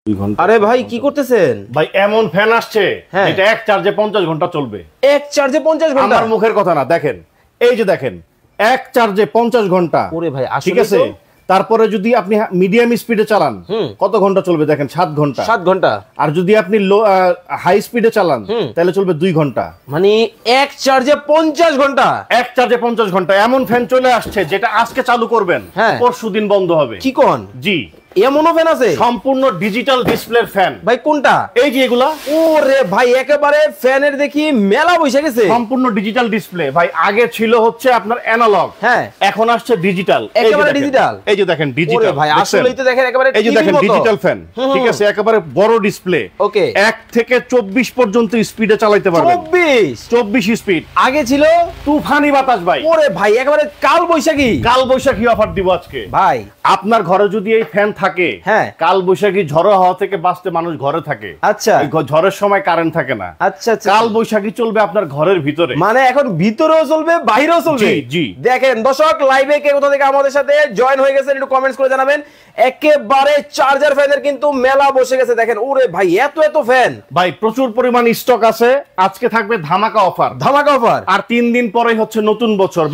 আরে ভাই কি করতেছেন ভাই? এমন ফ্যান আসছে এটা এক চার্জে 50 ঘন্টা চলবে। এক চার্জে 50 ঘন্টা? আমার মুখের কথা না, দেখেন এই যে দেখেন এক চার্জে 50 ঘন্টা। ওরে ভাই ঠিক আছে, তারপরে যদি আপনি মিডিয়াম স্পিডে চালান কত ঘন্টা চলবে দেখেন, 7 ঘন্টা। 7 ঘন্টা। আর যদি আপনি হাই স্পিডে চালান তাহলে চলবে 2 ঘন্টা। মানে এক চার্জে 50 ঘন্টা? এক চার্জে 50 ঘন্টা। এমন ফ্যান চলে আসছে যেটা আজকে চালু করবেন পরশুদিন বন্ধ হবে। কি কোন? জি, এমনও ফ্যান আছে? সম্পূর্ণ ডিজিটাল ডিসপ্লের ফ্যান। ভাই কোনটা? এই যে এগুলা। ওরে ভাই একেবারে ফ্যানের দেখি মেলা বসে গেছে। সম্পূর্ণ ডিজিটাল ডিসপ্লে ভাই। আগে ছিল হচ্ছে আপনার অ্যানালগ, এখন আসছে ডিজিটাল। একেবারে ডিজিটাল। এই যে দেখেন ডিজিটাল। ওরে ভাই আসলেই তো দেখেন একেবারে এই যে দেখেন ডিজিটাল ফ্যান। ঠিক আছে, একেবারে বড় ডিসপ্লে। ওকে, 1 থেকে 24 পর্যন্ত স্পিডে চালাতে পারবেন। 24 স্পিড। আগে ছিল তুফানি বাতাস ভাই। ওরে ভাই একেবারে কাল বৈশাখী। কাল বৈশাখী অফার দিব আজকে ভাই। আপনার ঘরে যদি এই ফ্যান থাকে, কাল বৈশাখী ঝড়ো হাওয়া থেকে বাঁচতে মানুষ ঘরে থাকে। আচ্ছা, ঝড়ের সময় কারেন্ট থাকে না। আচ্ছা, কাল বৈশাখী চলবে আপনার ঘরের ভিতরে। মানে এখন ভিতরেও চলবে বাইরেও চলবে। জি। দেখেন দর্শক, লাইভে কে কোথা থেকে আমাদের সাথে জয়েন হয়ে গেছেন একটু কমেন্টস করে জানাবেন। একেবারে চার্জার ফ্যানের কিন্তু মেলা বসে গেছে। দেখেন ওরে ভাই এত ফ্যান ভাই, প্রচুর পরিমাণ স্টক আছে। আজকে থাকবে ধামাকা অফার। আর 3 দিন পরেই হচ্ছে নতুন বছর,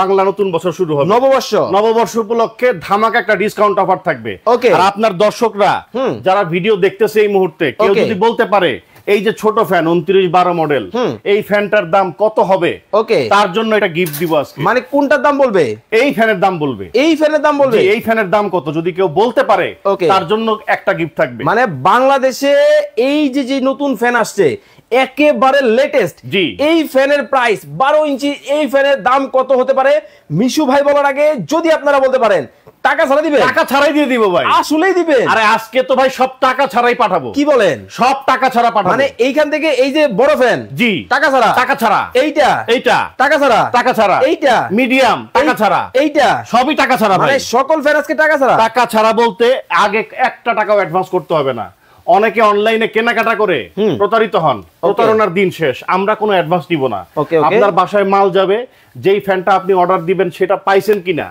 বাংলা নতুন বছর শুরু হবে। নববর্ষ উপলক্ষে ধামাকা একটা ডিসকাউন্ট অফার থাকবে। আর আপনার দর্শকরা যারা ভিডিও দেখতেছে এই মুহূর্তে, কেউ যদি বলতে পারে এই যে ছোট ফ্যান 2912 মডেল, এই ফ্যানটার দাম কত হবে, তার জন্য এটা গিফট দিব আজকে। মানে কোনটার দাম বলবে? এই ফ্যানের দাম বলবে। এই ফ্যানের দাম বলবে। এই ফ্যানের দাম কত যদি কেউ বলতে পারে, তার জন্য একটা গিফট থাকবে। মানে বাংলাদেশে এই যে নতুন ফ্যান আসছে একেবারে লেটেস্ট, এই ফ্যানের প্রাইস 12 ইঞ্চি, এই ফ্যানের দাম কত হতে পারে মিশু ভাই বলার আগে যদি আপনারা বলতে পারেন টাকা ছাড়া দিবেন? টাকা ছাড়াই দিয়ে দিব ভাই। আসলেই দিবেন? আরে আজকে তো ভাই সব টাকা ছাড়াই পাঠাবো। কি বলেন? সব টাকা ছাড়া পাঠাবো। মানে এইখান থেকে এই যে বড় ফ্যান, জি টাকা ছাড়া। টাকা ছাড়া। এইটা টাকা ছাড়া। টাকা ছাড়া। এইটা মিডিয়াম টাকা ছাড়া। এইটা সবই টাকা ছাড়া ভাই। মানে সকল ফ্যান আজকে টাকা ছাড়া। টাকা ছাড়া বলতে আগে একটা টাকাও অ্যাডভান্স করতে হবে না। অনেকে অনলাইনে কেনাকাটা করে প্রতারিত হন, প্রতারণার দিন শেষ। আমরা কোনো অ্যাডভান্স দিব না। আপনার বাসায় মাল যাবে, যেই ফ্যানটা আপনি অর্ডার দিবেন সেটা পাইছেন কিনা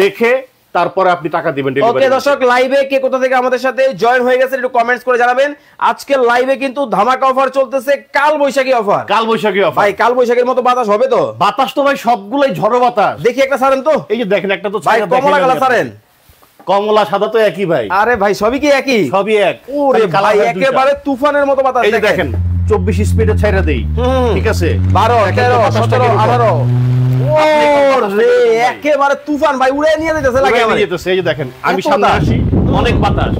দেখে তারপরে আপনি টাকা দিবেন। ওকে দর্শক, লাইভে কে কোথা থেকে আমাদের সাথে জয়েন হয়ে গেছেন একটু কমেন্টস করে জানাবেন। আজকে লাইভে কিন্তু ধামাকা অফার চলতেছে, কাল বৈশাখী অফার। কাল বৈশাখী অফার ভাই, কাল বৈশাখীর মতো বাতাস হবে তো? বাতাস তো ভাই সবগুলাই ঝড়ো বাতাস। দেখি একটা ছাড়েন তো। এই যে দেখেন একটা তো ভাই কমলা কালার ছাড়েন। কমলা সাদা তো একই ভাই। আরে ভাই সবই কি একই? সবই এক। ওরে ভাই একেবারে তুফানের মতো বাতাস। এই যে দেখেন 24 স্পিডে ছাইরা দেই। ঠিক আছে, 12 13 17 18 ওরে একেবারে তুফান ভাই, উড়ে নিয়ে যেতেছে লাগে। এই যে দেখেন আমি সামনে আসি, অনেক বাতাস।